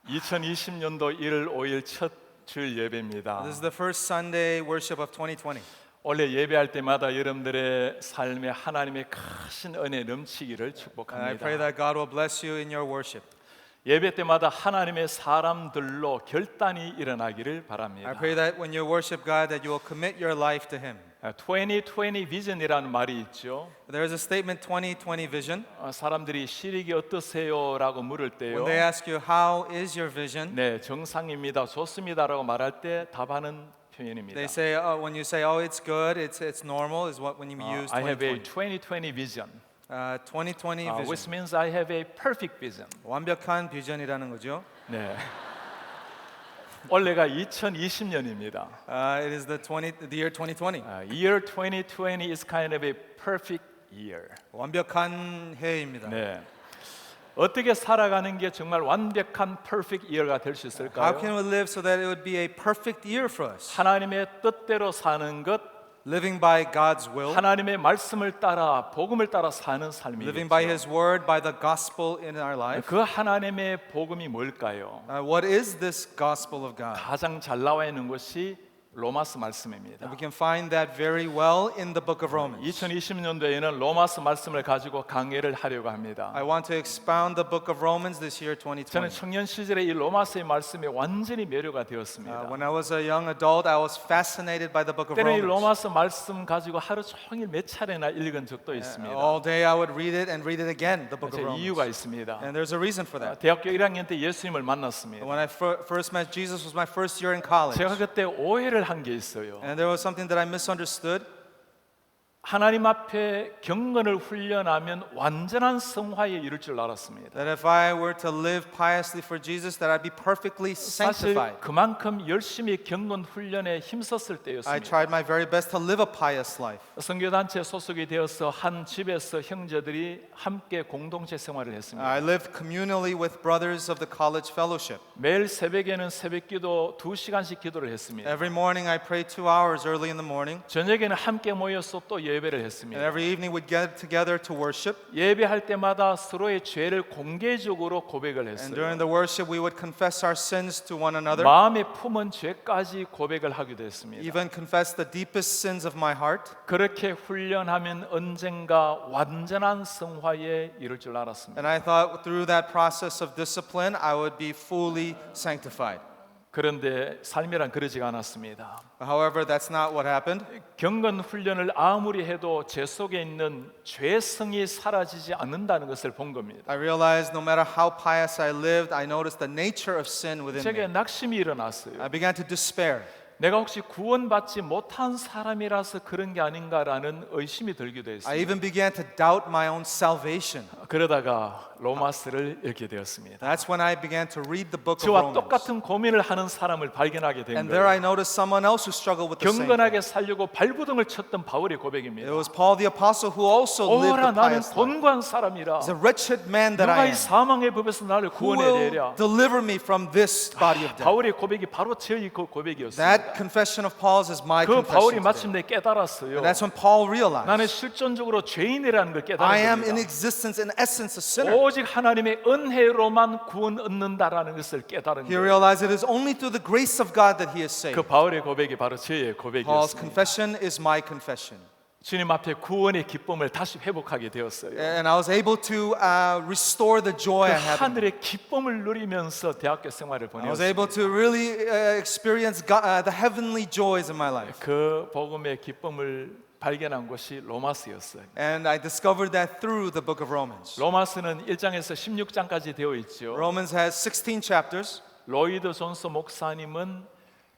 2020년도 1월 5일 첫 주일 예배입니다. This is the first Sunday worship of 2020. 원래 예배할 때마다 여러분들의 삶에 하나님의 크신 은혜 넘치기를 I 축복합니다. pray that God will bless you in your worship. 예배 때마다 하나님의 사람들로 결단이 일어나기를 I 바랍니다. pray that when you worship God that you will commit your life to Him. 2020 비전이라는 말이 있죠. There is a statement 2020 vision. 사람들이 시력이 어떠세요라고 물을 때요. When they ask you how is your vision, 네, 정상입니다. 좋습니다라고 말할 때 답하는 표현입니다. they say when you say oh it's good, it's normal is what when you use I have a 2020. 2020 vision. 2020 which vision. means I have a perfect vision. 완벽한 비전이라는 거죠. 네. 올해가 2020년입니다. It is the year 2020. Year 2020 is kind of a perfect year. 완벽한 해입니다. 네. 어떻게 살아가는 게 정말 완벽한 perfect year가 될 수 How 있을까요? can we live so that it would be a perfect year for us? 하나님의 뜻대로 사는 것, Living by God's will, 하나님의 말씀을 따라 복음을 따라 사는 living by 삶이겠죠. His word, by the gospel in our life. 그 하나님의 복음이 뭘까요? What is this gospel of God? 가장 잘 나와 있는 것이 로마서 말씀입니다. We can find that very well in the book of Romans. 2020년도에는 로마서 말씀을 가지고 강해를 하려고 합니다. I want to expound the book of Romans this year 저는 2020. 청년 시절에 이 로마서의 말씀에 완전히 매료가 되었습니다. When I was a young adult, I was fascinated by the book of 때는 이 Romans. 로마서 말씀 가지고 하루 종일 몇 차례나 읽은 적도 있습니다. All day I would read it and read it again, the book of 제 이유가 Romans. 있습니다. And there's a reason for that. 대학교 1학년 때 예수님을 만났습니다. When I first met Jesus was my first year in college. 제가 그때 오해를 한 게 있어요. And there was something that I misunderstood. 하나님 앞에 경건을 훈련하면 완전한 성화에 이를 줄 알았습니다. That if I were to live piously for Jesus, that I'd be perfectly 사실 sanctified. 그만큼 열심히 경건 훈련에 힘썼을 I 때였습니다. tried my very best to live a pious life. 선교단체 소속이 되어서 한 집에서 형제들이 함께 공동체 생활을 했습니다. I lived communally with brothers of the college fellowship. 매일 새벽에는 새벽기도 2시간씩 기도를 했습니다. Every morning I prayed 2 hours early in the morning. 저녁에는 함께 모여서 또 예배를 And 했습니다. every evening we'd get together to worship. 예배할 때마다 서로의 죄를 공개적으로 고백을 And 했어요. during the worship we would confess our sins to one another. 마음에 품은 죄까지 고백을 하기도 했습니다. Even confess the deepest sins of my heart. 그렇게 훈련하면 언젠가 완전한 성화에 이를 줄 알았습니다. And I thought through that process of discipline I would be fully sanctified. 그런데 삶이란 그러지가 않았습니다. However, that's not what happened. 경건 훈련을 아무리 해도 제 속에 있는 죄성이 사라지지 않는다는 것을 본 겁니다. I realized no matter how pious I lived, I noticed the nature of sin within 제게 me. 낙심이 일어났어요. I began to despair. 내가 혹시 구원받지 못한 사람이라서 그런 게 아닌가라는 의심이 들기도 I 했어요. even began to doubt my own salvation. 그러다가 로마서를 읽게 되었습니다. That's when I began to read the book of 저와 Romans. 똑같은 고민을 하는 사람을 발견하게 된 And there I 거예요. noticed someone else who struggled with the same thing. 경건하게 살려고 발부둥을 쳤던 바울의 고백입니다. It was Paul the apostle who also lived 오라 a 나는 pious life. 곤고한 사람이라. As a wretched man that 누가 이 I am, 사망의 법에서 나를 who 구원해내랴. will deliver me from this body of death? 바울의 고백이 바로 저의 그 고백이었습니다. That confession of Paul's is my 그 바울이 confession today. 마침내 깨달았어요. And that's when Paul 나는 realized 실존적으로 죄인이라는 걸 I am in 깨달은 겁니다. existence, in essence, a sinner. 오직 하나님의 은혜로만 구원 얻는다라는 것을 깨달은 He 거예요. realized it is only through the grace of God that he is saved. 그 바울의 고백이 바로 저의 Paul's 고백이었습니다. confession is my confession. 주님 앞에 구원의 기쁨을 다시 회복하게 되었어요. And I was able to restore the joy I 그 had. 하늘의 기쁨을 누리면서 대학교 생활을 I was 보냈어요. able to really experience the heavenly joys in my life. 그 복음의 기쁨을 발견한 것이 로마서였어요. And I discovered that through the book of Romans. 로마서는 1장에서 16장까지 되어 있죠. Romans has 16 chapters. 로이드 존스 목사님은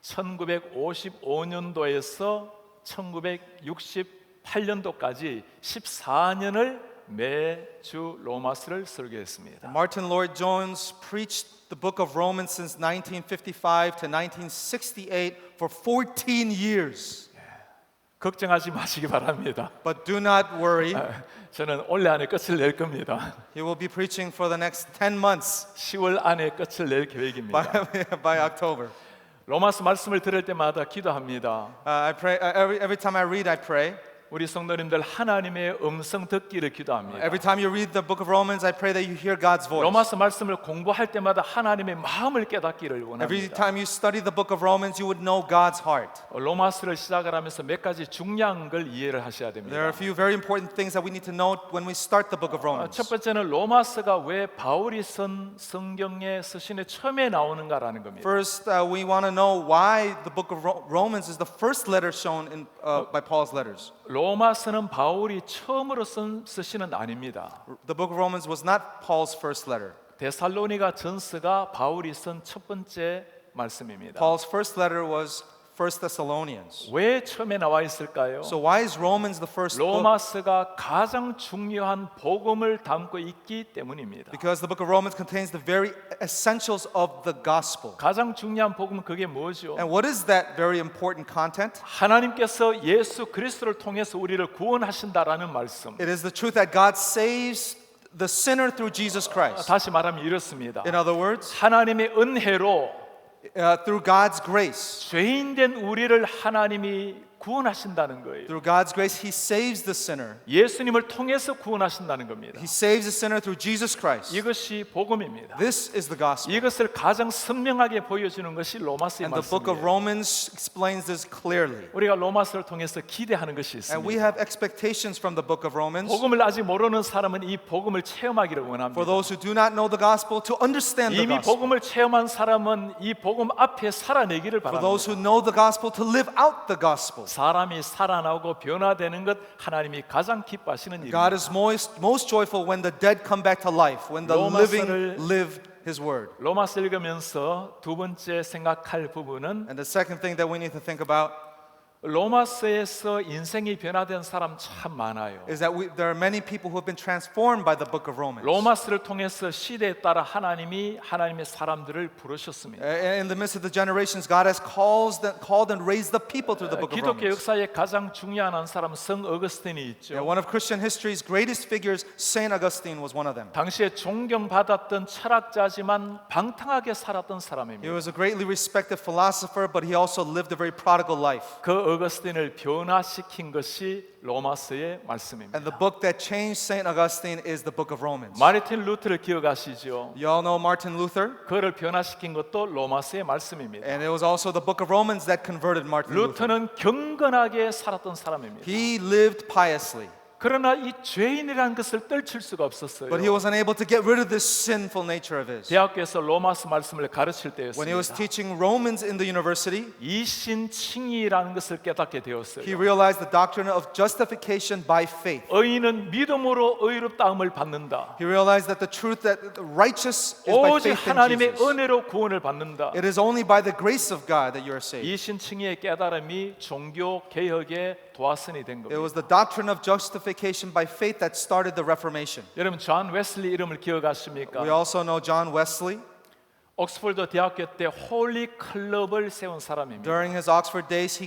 1955년도에서 1968년도까지 14년을 매주 로마서를 설교했습니다. Martin Lloyd Jones preached the book of Romans since 1955 to 1968 for 14 years. 걱정하지 마시기 바랍니다. But do not worry, 저는 올해 안에 끝을 낼 겁니다. he will be preaching for the next 10 months 10월 안에 끝을 낼 계획입니다. by October. 로마서 말씀을 들을 때마다 기도합니다. I pray every time I read, I pray. 우리 성도님들 하나님의 음성 듣기를 기도합니다. Every time you read the book of Romans, I pray that you hear God's voice. 로마서 말씀을 공부할 때마다 하나님의 마음을 깨닫기를 Every 원합니다. time you study the book of Romans, you would know God's heart. 로마서를 시작을 하면서 몇 가지 중요한 걸 이해를 하셔야 There are 됩니다. a few very important things that we need to know when we start the book of Romans. 첫 번째는 로마서가 왜 바울이 쓴 성경의 서신의 처음에 나오는가라는 겁니다. First, we want to know why the book of Romans is the first letter shown by Paul's letters. 로마서는 바울이 처음으로 쓴 서신은 아닙니다. The book of Romans was not Paul's first letter. 데살로니가 전서가 바울이 쓴 첫 번째 말씀입니다. Paul's first letter was 1 Thessalonians. 왜 처음에 나와 있을까요? So why is Romans the first book? 로마서가 가장 중요한 복음을 담고 있기 때문입니다. Because the book of Romans contains the very essentials of the gospel. 가장 중요한 복음은 그게 뭐죠? And what is that very important content? 하나님께서 예수 그리스도를 통해서 우리를 구원하신다라는 말씀. It is the truth that God saves the sinner through Jesus Christ. 다시 말하면 이렇습니다. In other words, 하나님의 은혜로 through God's grace. 죄인된 우리를 하나님이 구원하신다는 거예요. Through God's grace, He saves the sinner. 예수님을 통해서 구원하신다는 겁니다. He saves the sinner through Jesus Christ. 이것이 복음입니다. This is the gospel. 이것을 가장 선명하게 보여주는 것이 로마서의 And the book of 말씀이에요. Romans explains this clearly. 우리가 로마서를 통해서 기대하는 것이 And we 있습니다. have expectations from the book of Romans. 복음을 아직 모르는 사람은 이 복음을 체험하기를 For 원합니다. those who do not know the gospel, to understand the 이미 gospel. 복음을 체험한 사람은 이 복음 앞에 살아내기를 For those 바랍니다. who know the gospel, to live out the gospel. 사람이 살아나고 변화되는 것 하나님이 가장 기뻐하시는 God 일입니다. is most joyful when the dead come back to life, when the living 로마서를- live His word. 로마서 읽으면서 두 번째 생각할 부분은 And the second thing that we need to think about 로마서에서 인생이 변화된 사람 참 많아요. is that there are many people who have been transformed by the book of Romans. 로마서를 통해서 시대에 따라 하나님이 하나님의 사람들을 부르셨습니다. In the midst of the generations, God has called and raised the people through the book of 기독교 Romans. 역사의 가장 중요한 한 사람 성 어거스틴이 있죠. One of Christian history's greatest figures, Saint Augustine, was one of them. 당시에 존경받았던 철학자지만 방탕하게 살았던 He 사람입니다. was a greatly respected philosopher, but he also lived a very prodigal life. 그 어거스틴을 변화시킨 것이 로마서의 말씀입니다. And the book that changed Saint Augustine is the book of Romans. 마르틴 루터를 기억하시죠? You all know Martin Luther, 그를 변화시킨 것도 로마서의 말씀입니다. and it was also the book of Romans that converted Martin Luther. 루터는 경건하게 살았던 사람입니다. He lived piously, 그러나 이 죄인이라는 것을 떨칠 수가 없었어요. but he was unable to get rid of this sinful nature of his. 대학교에서 로마서 말씀을 가르칠 When he was 때였습니다. teaching Romans in the university, 이신칭의라는 것을 깨닫게 he 되었어요. realized the doctrine of justification by faith. 의인은 믿음으로 의롭다함을 받는다. He realized that the truth that the righteous is by 오직 faith in 하나님의 Jesus. 은혜로 구원을 받는다. It is only by the grace of God that you are saved. 이신칭의의 깨달음이 종교 개혁의 도화선이 된 It 겁니다. was the doctrine of justification by faith that started the Reformation. 여러분 존 웨슬리 이름을 기억하십니까? We also know John Wesley. 옥스퍼드 대학교 때 홀리 클럽을 세운 사람입니다. During his Oxford days, he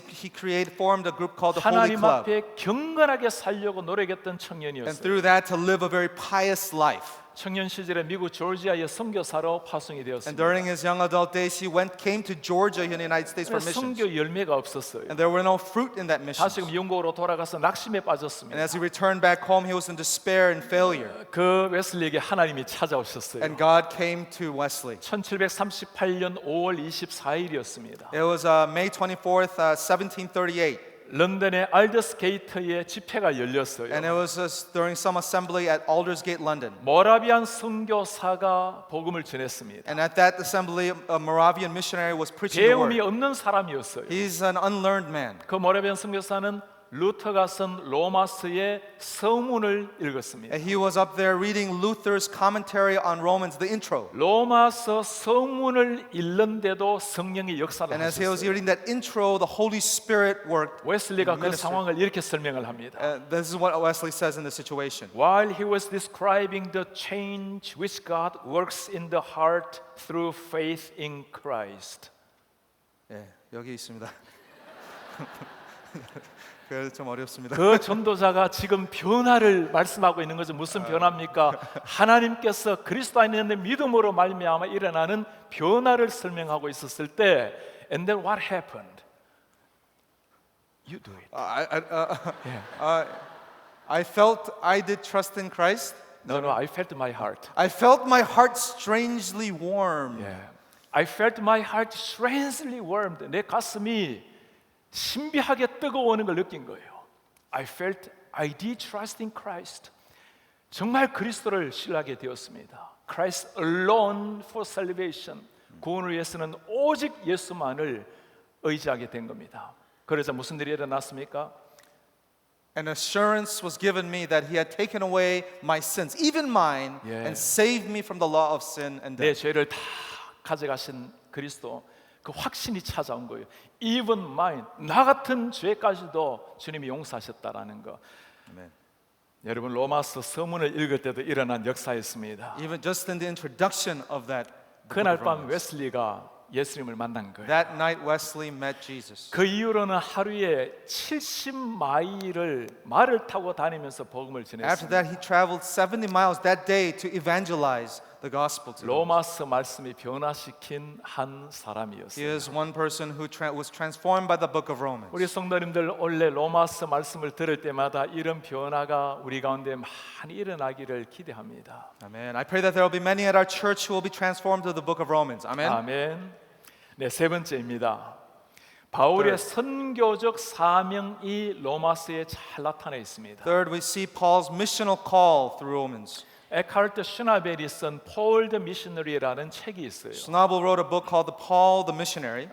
formed a group called the Holy 하나님 Club. 앞에 경건하게 살려고 노력했던 And 청년이었어요. through that, to live a very pious life. 청년 시절에 미국 조지아의 선교사로 파송이 And 되었습니다. during his young adult days, he came to Georgia in the United States for missions. 선교 열매가 없었어요. And there were no fruit in that mission. 다시 영국으로 돌아가서 낙심에 And 빠졌습니다. as he returned back home, he was in despair and failure. 그 웨슬리에게 하나님이 찾아오셨어요. And God came to Wesley. 1738년 5월 24일이었습니다. It was May 24th, 1738. 런던의 알더스게이트에 집회가 열렸어요. And it was during some assembly at Aldersgate, London. 모라비안 선교사가 복음을 전했습니다. And at that assembly, a Moravian missionary was preaching the 배움이 word. 없는 사람이었어요. He's an unlearned man. 그 모라비안 선교사는 루터가 쓴 로마서의 서문을 읽었습니다. And he was up there reading Luther's commentary on Romans, the intro. 로마서 서문을 읽는데도 성령의 역사를 And as he was 하셨어요. reading that intro, the Holy Spirit worked. 웨슬리가 그 ministered. 상황을 이렇게 설명을 합니다. This is what Wesley says in the situation. While he was describing the change which God works in the heart through faith in Christ. 예, 여기 있습니다. 그래서 좀 어렵습니다. 그 전도자가 지금 변화를 말씀하고 있는 것은 무슨 변화입니까? 하나님께서 그리스도 안에 있는 믿음으로 말미암아 일어나는 변화를 설명하고 있었을 때, and then what happened? You do it. I felt I did trust in Christ. No, I felt my heart. I felt my heart strangely warm. Yeah. I felt my heart strangely warmed. 내 가슴이 신비하게 뜨거워오는 걸 느낀 거예요. I felt I did trust in Christ. 정말 그리스도를 신뢰하게 되었습니다. Christ alone for salvation. 구원을 위해서는 오직 예수만을 의지하게 된 겁니다. 그래서 무슨 일이 일어났습니까? An assurance was given me that He had taken away my sins, even mine, Yeah. and saved me from the law of sin and 내 death. 죄를 다 가져가신 그리스도, 그 확신이 찾아온 거예요. Even mine, 나 같은 죄까지도 주님이 용서하셨다라는 거. Amen. 여러분 로마서 서문을 읽을 때도 일어난 역사였습니다. Even just in the introduction of that book 그날 of 밤 Romans. 웨슬리가 예수님을 만난 거예요. That night Wesley met Jesus. 그 이후로는 하루에 70마일을 말을 타고 다니면서 복음을 After 전했습니다. that, he traveled 70 miles that day to evangelize the gospel to them. 로마서 말씀이 변화시킨 한 He 사람이었어요. is one person who was transformed by the book of Romans. 우리 성도님들 원래 로마서 말씀을 들을 때마다 이런 변화가 우리 가운데 많이 일어나기를 기대합니다. Amen. I pray that there will be many at our church who will be transformed to the book of Romans. Amen. 아멘. 네, 세 번째입니다. 바울의 선교적 사명이 로마서에 잘 나타나 있습니다. Third, we see Paul's missional call through Romans. 에카르트 슈나벨이 쓴 Paul the Missionary라는 책이 있어요. Schnabel wrote a book called Paul the Missionary.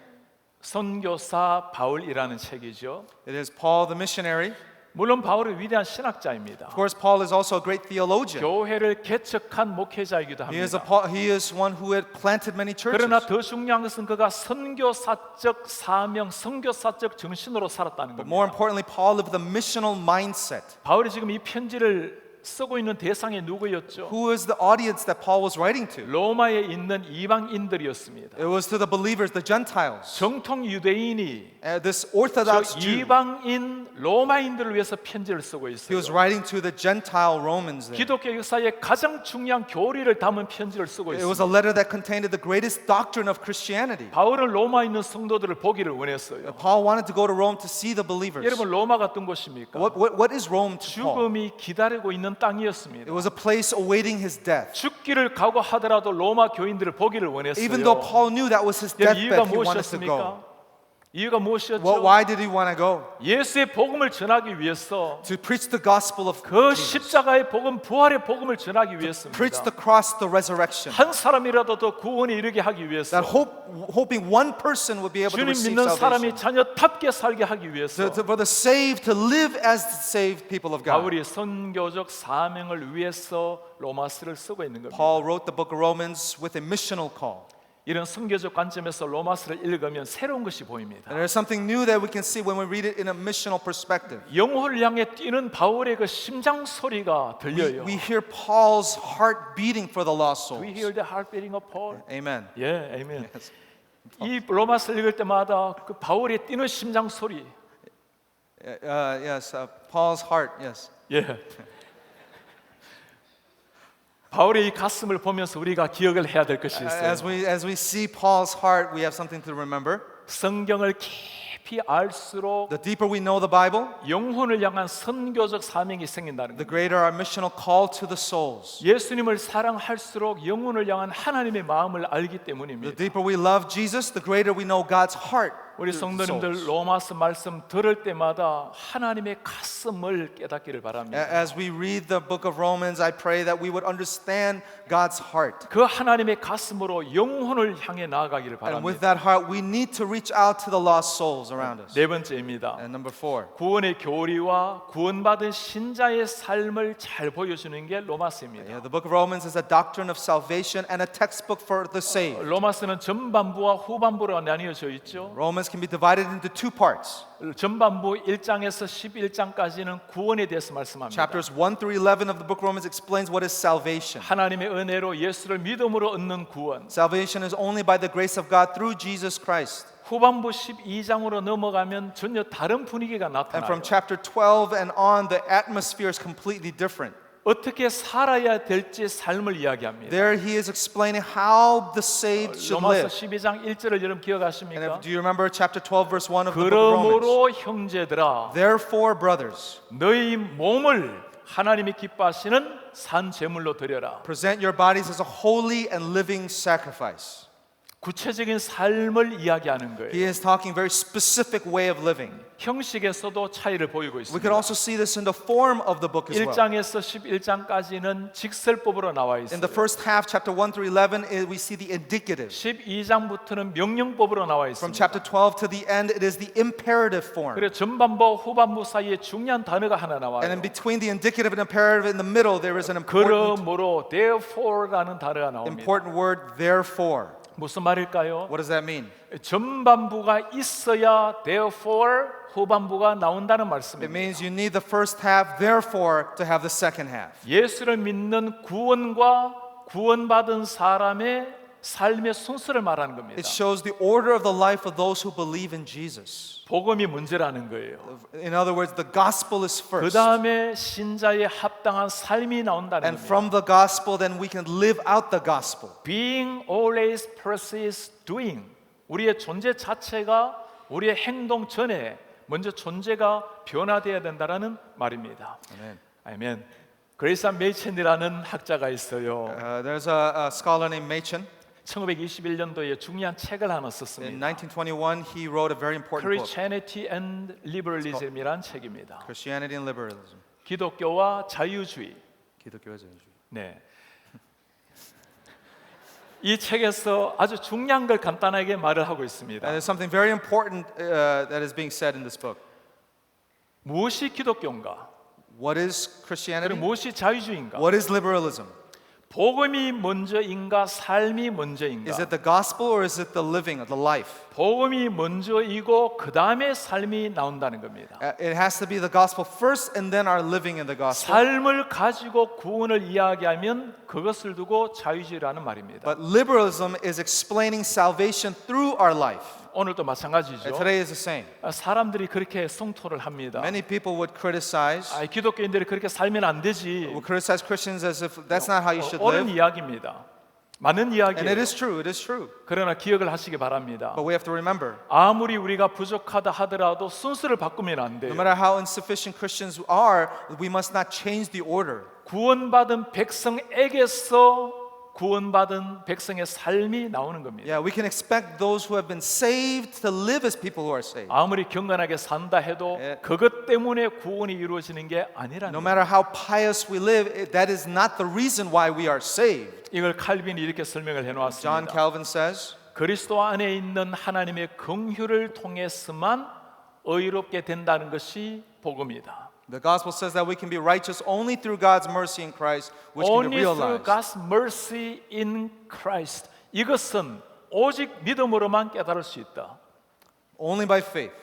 선교사 바울이라는 책이죠. It is Paul the Missionary. 물론 바울은 위대한 신학자입니다. Of course, Paul is also a great theologian. 교회를 개척한 목회자이기도 He 합니다. is one who had planted many churches. 그러나 더 중요한 것은 그가 선교사적 사명, 선교사적 정신으로 살았다는 But 겁니다. more importantly, Paul lived with a missional mindset. 바울이 지금 이 편지를 쓰고 있는 대상이 누구였죠? Who is the audience that Paul was writing to? 로마에 있는 이방인들이었습니다. It was to the believers, the Gentiles. 정통 유대인이 This 저 Orthodox Jew, 이방인 로마인들을 위해서 편지를 쓰고 he 있어요. was writing to the Gentile Romans there. 기독교 역사의 가장 중요한 교리를 담은 편지를 쓰고 It was 있습니다. a letter that contained the greatest doctrine of Christianity. 바울은 로마에 있는 성도들을 보기를 원했어요. Paul wanted to go to Rome to see the believers. 여러분 로마가 어떤 곳입니까? What is Rome to Paul? 죽음이 기다리고 있는 땅이었습니다. It was a place awaiting his death. 죽기를 각오하더라도 로마 교인들을 보기를 원했어요. Even though Paul knew that was his 여러분, 이유가 deathbed, he wanted to go. 무엇이었습니까? 이유가 무엇이었죠? Why did he want to go? 예수의 복음을 전하기 위해서 To preach the gospel of 그 Jesus. 십자가의 복음, 부활의 복음을 전하기 Preach 위해서입니다. the cross, the resurrection. 한 사람이라도 더 구원에 이르게 하기 위해서, That hoping one person would be able to 주님 receive 믿는 사람이 salvation. 자녀답게 살게 하기 위해서 For the saved to live as the saved people of God. 바울이 선교적 사명을 위해서 로마서를 쓰고 있는 겁니다. Paul wrote the book of Romans with a missional call. 이런 선교적 관점에서 로마서를 읽으면 새로운 것이 보입니다. And there's something new that we can see when we read it in a missional perspective. 영혼을 향해 뛰는 바울의 그 심장 소리가 들려요. We hear Paul's heart beating for the lost We souls. hear the heart beating of Paul. Amen. 예, 아멘. 이 로마서를 읽을 때마다 그 바울의 뛰는 심장 소리, Yes, Paul's heart. Yes. 예. 바울의 이 가슴을 보면서 우리가 기억을 해야 될 것이 있어요. As we see Paul's heart, we have something to remember. 성경을 깊이 알수록 The deeper we know the Bible, 영혼을 향한 선교적 사명이 생긴다는 the 거예요. greater our missional call to the souls. 예수님을 사랑할수록 영혼을 향한 하나님의 마음을 알기 The 때문입니다. deeper we love Jesus, the greater we know God's heart. 우리 to the 성도님들 souls. 로마서 말씀 들을 때마다 하나님의 가슴을 깨닫기를 바랍니다. As we read the book of Romans, I pray that we would understand God's heart. 그 하나님의 가슴으로 영혼을 향해 나아가기를 And with 바랍니다. that heart, we need to reach out to the lost souls around us. 네 번째입니다. And number 4, 구원의 교리와 구원받은 신자의 삶을 잘 보여주는 게 로마서입니다. the book of Romans is a doctrine of salvation and a textbook for the saved. 로마서는 전반부와 후반부로 나뉘어져 있죠. Romans can be divided into two parts. 전반부 1장에서 11장까지는 구원에 대해서 말씀합니다. Chapters 1 through 11 of the book of Romans explains what is salvation. 하나님의 은혜로 예수를 믿음으로 얻는 구원. Salvation is only by the grace of God through Jesus Christ. 후반부 12장으로 넘어가면 전혀 다른 분위기가 And from 나타나요. chapter 12 and on, the atmosphere is completely different. 어떻게 살아야 될지 삶을 이야기합니다. There he is explaining how the saved should 로마서 live. 12장 1절을 여러분 And 기억하십니까? do you remember chapter 12 verse 1 of the book of Romans? 그러므로 형제들아 Therefore, brothers, 너희 몸을 하나님이 기뻐하시는 산 제물로 드려라. present your bodies as a holy and living sacrifice. 구체적인 삶을 이야기하는 거예요. He is talking very specific way of living. 형식에서도 차이를 보이고 We 있습니다. could also see this in the form of the book as well. 1장에서 11장까지는 직설법으로 나와 In 있어요. the first half, chapter 1 through 11, we see the indicative. 12장부터는 명령법으로 나와 From 있습니다. chapter 12 to the end, it is the imperative form. 그리고 전반부 후반부 사이에 중요한 단어가 하나 And in 나와요. between the indicative and imperative, in the middle, there is an important, 그러므로 therefore라는 단어가 나옵니다. important word, therefore. 무슨 말일까요? What does that mean? 전반부가 있어야 therefore 후반부가 나온다는 It 말씀입니다. means you need the first half, therefore, to have the second half. 예수를 믿는 구원과 구원받은 사람의 삶의 순서를 말하는 겁니다. It shows the order of the life of those who believe in Jesus. 복음이 문제라는 거예요. In other words, the gospel is 그 first. 다음에 신자의 합당한 삶이 나온다는 And 겁니다. from the gospel, then we can live out the gospel. Being always precedes doing. 우리의 존재 자체가 우리의 행동 전에 먼저 존재가 변화되어야 된다는 말입니다. Amen. 아멘. 그레이스 메이첸이라는 학자가 있어요. There's a scholar named Machen. 1921년도에 중요한 책을 하나 In 썼습니다. 1921, he wrote a very important book, Christianity and Liberalism이란 책입니다. Christianity and Liberalism. 기독교와 자유주의. 기독교와 자유주의. 네. 이 책에서 아주 중요한 걸 간단하게 말을 하고 있습니다. And there's something very important that is being said in this book. 무엇이 기독교인가? What is 그리고 Christianity? 무엇이 자유주의인가? What is liberalism? 복음이 먼저인가 삶이 먼저인가? Is it the gospel or is it the living, the life? 복음이 먼저이고 그 다음에 삶이 나온다는 겁니다. It has to be the gospel first and then our living in the gospel. 삶을 가지고 구원을 이야기하면 그것을 두고 자유주의라는 말입니다. But liberalism is explaining salvation through our life. 오늘도 마찬가지죠. And today is the same. 사람들이 그렇게 성토를 합니다. Many people would criticize, 기독교인들이 그렇게 살면 안 되지. would criticize Christians as if that's not how you should 옳은 live. 이야기입니다. 맞는 And 이야기예요. it is true, it is true. 그러나 기억을 하시기 바랍니다. But we have to remember, 아무리 우리가 부족하다 하더라도 순서를 바꾸면 안 돼요. no matter how insufficient Christians are, we must not change the order. 구원받은 백성에게서 구원받은 백성의 삶이 나오는 겁니다. Yeah, we can expect those who have been saved to live as people who are saved. 아무리 경건하게 산다 해도 예. 그것 때문에 구원이 이루어지는 게 아니라는 No 거예요. matter how pious we live, that is not the reason why we are saved. 이걸 칼빈이 이렇게 설명을 John 해놓았습니다. Calvin says, 그리스도 안에 있는 하나님의 긍휼을 통해서만 의롭게 된다는 것이 복음이다. the gospel says that we can be righteous only through God's mercy in Christ, which can be Only through realized. God's mercy in Christ. 이것은 오직 믿음으로만 깨달을 수 있다. Only by faith.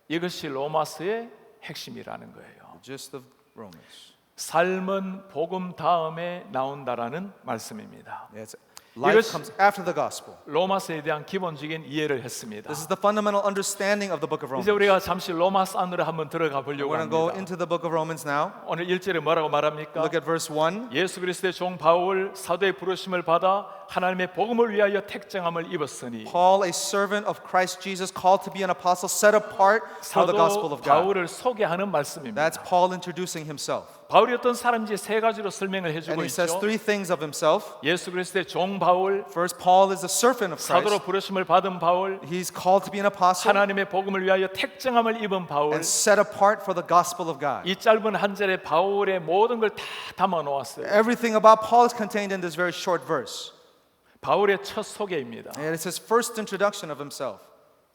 이것이 로마서의 핵심이라는 거예요. The gist of Romans. 삶은 복음 다음에 나온다라는 말씀입니다. Yes. Life 이것이- comes after the gospel. 로마서에 대한 기본적인 이해를 했습니다. This is the fundamental understanding of the book of 이제 Romans. 우리가 잠시 로마서 안으로 한번 들어가 We're 보려고 going to go 합니다. into the book of Romans now. 오늘 1절에 뭐라고 말합니까? Look at verse 1. 예수 그리스도의 종 바울 사도의 부르심을 받아 하나님의 복음을 위하여 택정함을 입었으니 Paul, a servant of Christ Jesus, called to be an apostle, set apart for the gospel 사도 of God. 바울을 소개하는 말씀입니다. That's Paul introducing himself. 바울이 어떤 사람인지 세 가지로 설명을 And 해주고 he says 있죠. three things of himself. 예수 그리스도의 종 바울, First, Paul is a servant of 사도로 Christ. 부르심을 받은 바울, He's called to be an apostle 하나님의 복음을 위하여 택정함을 입은 바울. and set apart for the gospel of God. 이 짧은 한 절에 바울의 모든 걸 다 담아 놓았어요. Everything about Paul is contained in this very short verse. 바울의 첫 소개입니다. And it's his first introduction of himself.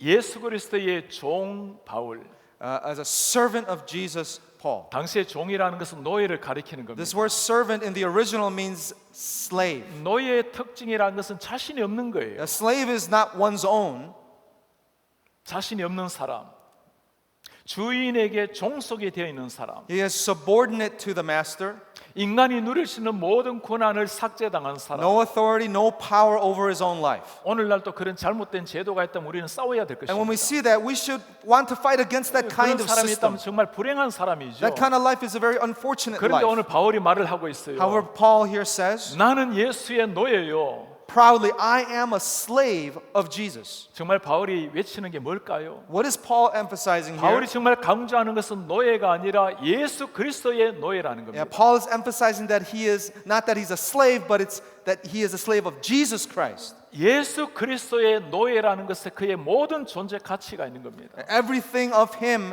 예수 그리스도의 종 바울. As a servant of Jesus, Paul. 당시의 종이라는 것은 노예를 가리키는 This 겁니다. word servant in the original means slave. 노예의 특징이라는 것은 자신이 없는 거예요. A slave is not one's own. 자신이 없는 사람. 주인에게 종속이 되어 있는 사람, He is subordinate to the master. 인간이 누릴 수 있는 모든 권한을 삭제당한 사람. No authority, no power over his own life. 오늘날도 그런 잘못된 제도가 있다면 우리는 싸워야 될 And when we 것입니다. see that, we should want to fight against that kind 그런 of 사람이 system. 있다면 정말 불행한 사람이죠. That kind of life is a very unfortunate 그런데 life. 오늘 바울이 말을 하고 있어요. However, Paul here says, 나는 예수의 노예요. proudly, I am a slave of Jesus. 정말 바울이 외치는 게 뭘까요? What is Paul emphasizing here? 바울이 정말 강조하는 것은 노예가 아니라 예수 그리스도의 노예라는 겁니다. Yeah, Paul is emphasizing that he is not that he's a slave, but it's that he is a slave of Jesus Christ. 예수 그리스도의 노예라는 것에 그의 모든 존재 가치가 있는 겁니다. Everything of him,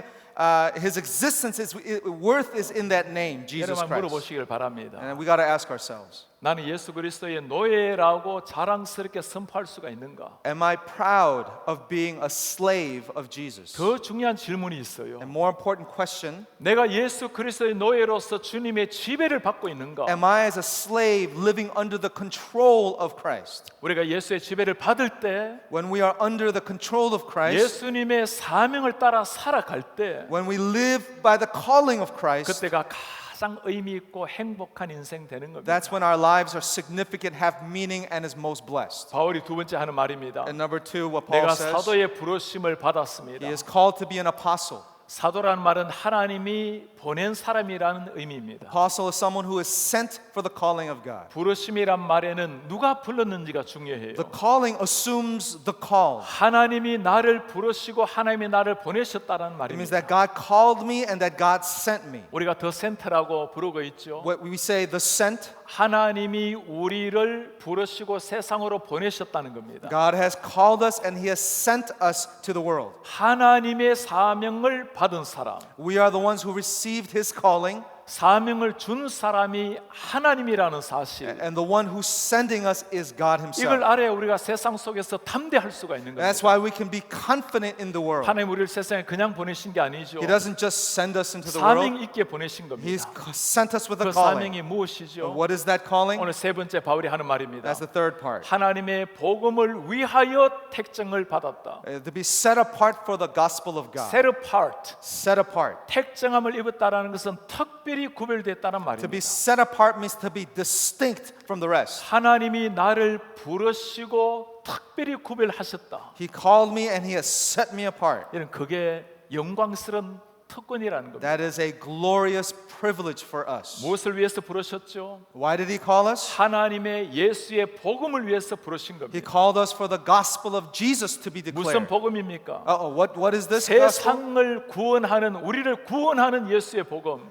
his existence, his worth is in that name, Jesus 여러분 Christ. 물어보시길 바랍니다. And we got to ask ourselves, 나는 예수 그리스도의 노예라고 자랑스럽게 선포할 수가 있는가? am I proud of being a slave of Jesus? 더 중요한 질문이 있어요. And more important question, 내가 예수 그리스도의 노예로서 주님의 지배를 받고 있는가? am I as a slave living under the control of Christ? 우리가 예수의 지배를 받을 때 When we are under the control of Christ, 예수님의 사명을 따라 살아갈 때 when we live by the calling of Christ, 그때가 가장 의미 있고 행복한 인생 되는 겁니다. that's when our lives are significant, have meaning, and is most blessed. 바울이 두 번째 하는 말입니다. And number two, what Paul 내가 says, 사도의 부르심을 받았습니다. he is called to be an apostle. 사도라는 말은 하나님이 보낸 사람이라는 의미입니다. Apostle is someone who is sent for the calling of God. 부르심이란 말에는 누가 불렀는지가 중요해요. The calling assumes the call. 하나님이 나를 부르시고 하나님이 나를 보내셨다는 It means 말입니다. that God called me and that God sent me. 우리가 더 센터라고 부르고 있죠. What we say, the sent, 하나님이 우리를 부르시고 세상으로 보내셨다는 겁니다. God has called us and he has sent us to the world. 하나님의 사명을 받은 사람, We are the ones who received his calling, 사명을 준 사람이 하나님이라는 사실. and the one who's sending us is God 이걸 himself. 알아야 우리가 세상 속에서 담대할 수가 있는 That's 겁니다. why we can be confident in the world. 하나님 우리를 세상에 그냥 보내신 게 아니죠. He doesn't just send us into the 사명 world. 있게 보내신 He's 겁니다. sent us with 그 a calling. 사명이 무엇이죠? What is that calling? 오늘 세 번째 바울이 하는 말입니다. That's the third part. 하나님의 복음을 위하여 택정을 받았다. To be set apart for the gospel of God. Set apart. Set apart. 택정함을 입었다라는 것은 특별히 구별됐다는 To be 말입니다. set apart means to be distinct from the rest. 하나님이 나를 부르시고 특별히 구별하셨다. He called me and he has set me apart. 이런 그게 영광스러운 특권이라는 겁니다. That is a glorious privilege for us. 무엇을 위해서 부르셨죠? Why did he call us? 하나님의 예수의 복음을 위해서 부르신 He 겁니다. called us for the gospel of Jesus to be 무슨 declared. 복음입니까? What is this gospel? 세상을 구원하는 우리를 구원하는 예수의 복음.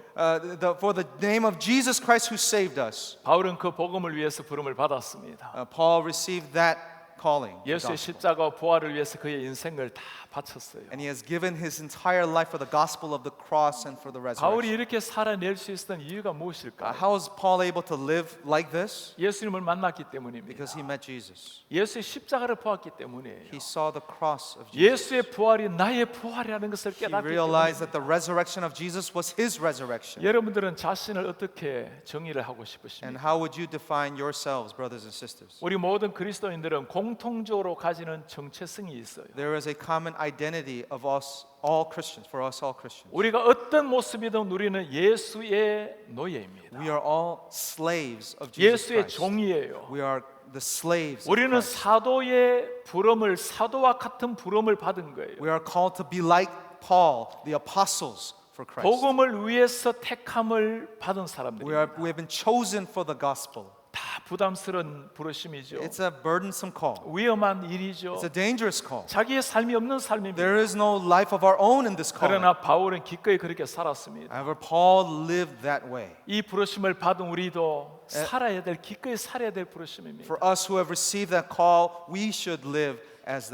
For the name of Jesus Christ who saved us. 바울은 그 복음을 위해서 부름을 받았습니다. Paul received that calling. the 예수의 gospel. 십자가 부활을 위해서 그의 인생을 다 바쳤어요. And he has given his entire life for the gospel of the cross and for the 바울이 resurrection. 이렇게 살아낼 수 있었던 이유가 무엇일까? How is Paul able to live like this? 예수님을 만났기 때문입니다. Because he met Jesus. 예수의 십자가를 보았기 때문이에요. He saw the cross of Jesus. 예수의 부활이 나의 부활이라는 것을 He 깨닫기 realized 때문에 that the resurrection of Jesus was his resurrection. 여러분들은 자신을 어떻게 정의를 하고 And 싶으십니까? how would you define yourselves, brothers and sisters? 우리 모든 그리스도인들은 공통적으로 가지는 정체성이 있어요. There is a common identity of us all Christians, for us all Christians. 우리가 어떤 모습이든 우리는 예수의 노예입니다. We are all slaves of Jesus 예수의 Christ. 종이에요. We are the slaves of 우리는 Christ. 사도의 부름을 사도와 같은 부름을 받은 거예요. We are called to be like Paul, the apostles for Christ. 복음을 위해서 택함을 받은 We 사람들입니다. have been chosen for the gospel. 다 부담스러운 부르심이죠. It's a burdensome call. 위험한 일이죠. It's a dangerous call. 자기의 삶이 없는 삶입니다. There is no life of our own in this calling. 그러나 바울은 기꺼이 그렇게 살았습니다. However, Paul lived that way. 이 부르심을 받은 우리도 살아야 될 기꺼이 살아야 될 부르심입니다. For us who have received that call, we should live as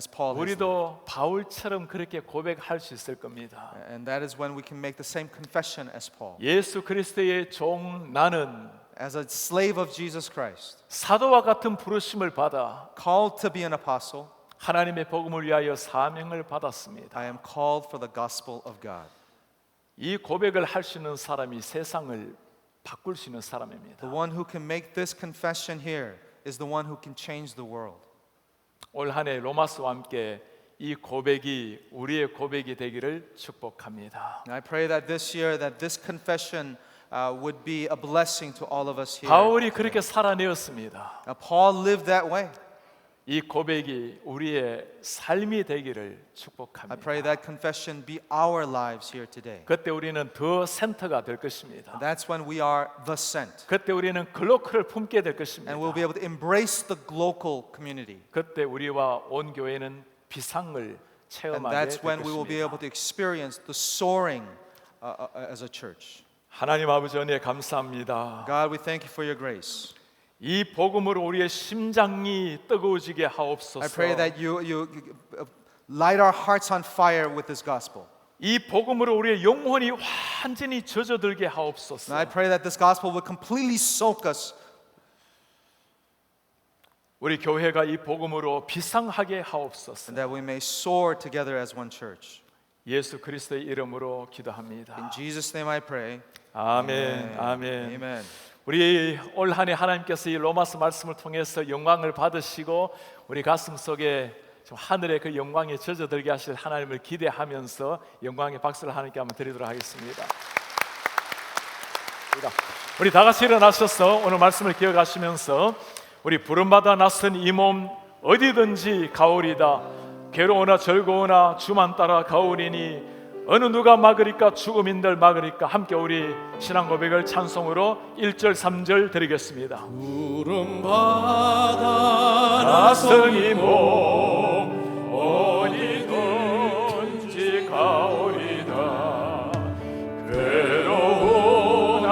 Paul has lived. 우리도 바울처럼 그렇게 고백할 수 있을 겁니다. And that is when we can make the same confession as Paul. 예수 그리스도의 종 나는 As a slave of Jesus Christ, 사도와 같은 부르심을 받아 called to be an apostle, 하나님의 복음을 위하여 사명을 받았습니다. I am called for the gospel of God. 이 고백을 할 수 있는 사람이 세상을 바꿀 수 있는 사람입니다. The one who can make this confession here is the one who can change the world. 올 한 해 로마서와 함께 이 고백이 우리의 고백이 되기를 축복합니다. And I pray that this year that this confession would be a blessing to all of us here. 바울이 그렇게 살아내었습니다. Now, Paul lived that way. 이 고백이 우리의 삶이 되기를 I 축복합니다. pray that confession be our lives here today. 그때 우리는 더 센터가 될 것입니다. That's when we are the sent. 그때 우리는 글로컬을 품게 될 것입니다. And we'll be able to embrace the local community. 그때 우리와 온 교회는 비상을 And 체험하게 that's 될 when we will be able 것입니다. to experience the soaring as a church. 하나님 아버지 은혜 감사합니다. God, we thank you for your grace. 이 복음으로 우리의 심장이 뜨거워지게 하옵소서. I pray that you light our hearts on fire with this gospel. 이 복음으로 우리의 영혼이 완전히 젖어들게 하옵소서. And I pray that this gospel will completely soak us. 우리 교회가 이 복음으로 비상하게 하옵소서. And that we may soar together as one church. 예수 그리스도의 이름으로 기도합니다. In Jesus' name I pray. 아멘. 아멘. Amen. 우리 올 한해 하나님께서 이 로마서 말씀을 통해서 영광을 받으시고 우리 가슴 속에 좀 하늘의 그 영광에 젖어들게 하실 하나님을 기대하면서 영광의 박수를 하나님께 한번 드리도록 하겠습니다. 우리 다 같이 일어나셔서 오늘 말씀을 기억하시면서 우리 부름받아 나선 이 몸 어디든지 가오리다. 괴로우나 즐거우나 주만 따라 가오리니 어느 누가 막으리까 죽음인들 막으리까. 함께 우리 신앙 고백을 찬송으로 1절 3절 드리겠습니다. 부름받아 나선 이 몸 어디든지 가오리다. 괴로우나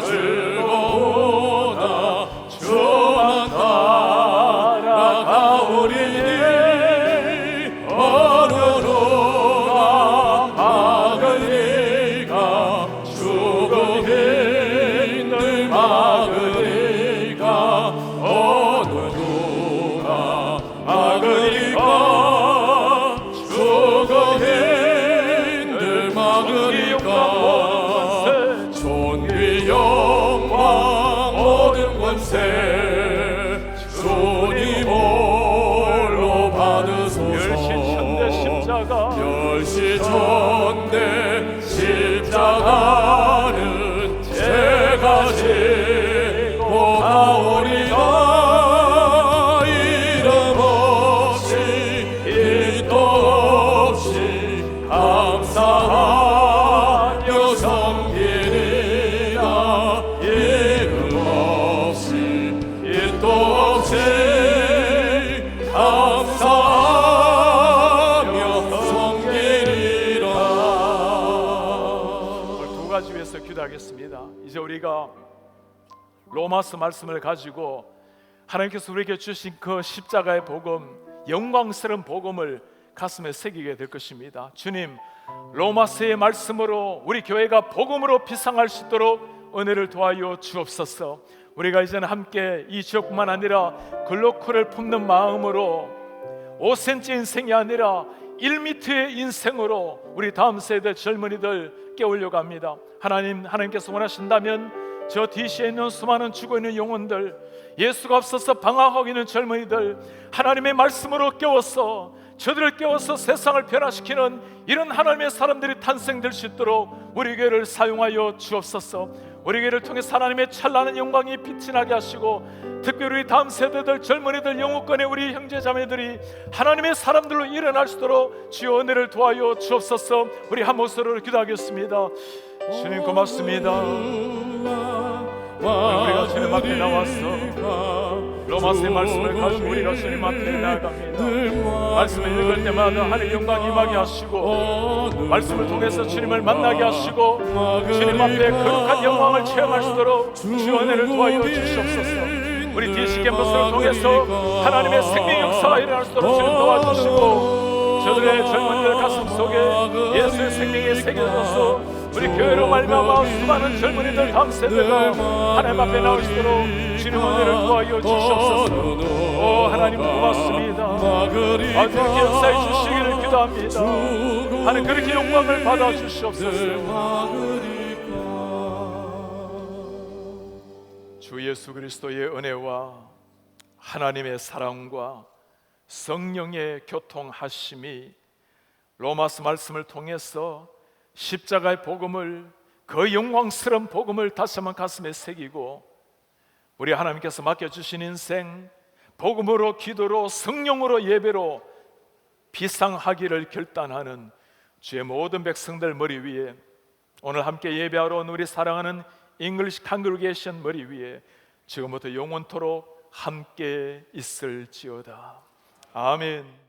즐거우나 주만 따라 가오리니 어느 누가 막으리까 죽음 힘들 막으리까. 어느 누가 막으리까 죽음 힘들 막으리까. 존귀 영광 모든 권세 주님 홀로 받으소서. 열시천대 십자가는 제가 지고 가오리다. 이름 없이 빛도 없이 감사하며 섬기리다. 이름 없이 빛도 없이 감사하며 섬기리라. 오늘 두 가지 위해서 기도하겠습니다. 이제 우리가 로마서 말씀을 가지고 하나님께서 우리에게 주신 그 십자가의 복음, 영광스러운 복음을 가슴에 새기게 될 것입니다. 주님, 로마서의 말씀으로 우리 교회가 복음으로 비상할 수 있도록 은혜를 도와여 주옵소서. 우리가 이제는 함께 이 지역뿐만 아니라 글로컬을 품는 마음으로 5cm 인생이 아니라 1m의 인생으로 우리 다음 세대 젊은이들 깨우려고 합니다. 하나님께서 원하신다면 저 DC에 있는 수많은 죽어있는 영혼들, 예수가 없어서 방황하고 있는 젊은이들 하나님의 말씀으로 깨워서 저들을 깨워서 세상을 변화시키는 이런 하나님의 사람들이 탄생될 수 있도록 우리 교회를 사용하여 주옵소서. 우리 교회를 통해 하나님의 찬란한 영광이 빛이 나게 하시고, 특별히 다음 세대들 젊은이들 영우권의 우리 형제자매들이 하나님의 사람들로 일어날 수 있도록 주여 은혜를 도와여 주옵소서. 우리 한 목소리로 기도하겠습니다. 주님 고맙습니다. 우리가 주님 앞에 나왔어 로마서의 말씀을 가지고 우리가 주님 앞에 나아갑니다. 말씀을 읽을 때마다 하나님의 영광이 임하게 하시고, 말씀을 통해서 주님을 만나게 하시고, 주님 앞에 거룩한 영광을 체험할 수 있도록 주여 은혜를 도와여 주시옵소서. 우리 DC 캠퍼스를 통해서 하나님의 생명 역사가 일어날 수 있도록 주님 도와주시고, 저들의 젊은이들 가슴 속에 예수의 생명이 새겨져서 우리 교회로 말미암아 수많은 젊은이들 다음 세대가 하나님 앞에 나올 수 있도록 주님 은혜를 도와여 주시옵소서. 오 하나님 고맙습니다. 아주 그렇게 역사해 주시기를 기도합니다. 하나님 그렇게 영광을 받아 주시옵소서. 주 예수 그리스도의 은혜와 하나님의 사랑과 성령의 교통하심이 로마서 말씀을 통해서 십자가의 복음을, 그 영광스러운 복음을 다시 한번 가슴에 새기고 우리 하나님께서 맡겨주신 인생 복음으로, 기도로, 성령으로, 예배로 비상하기를 결단하는 주의 모든 백성들 머리 위에, 오늘 함께 예배하러 온 우리 사랑하는 잉글리시 컨그리게이션 머리 위에 지금부터 영원토록 함께 있을지어다. 아멘.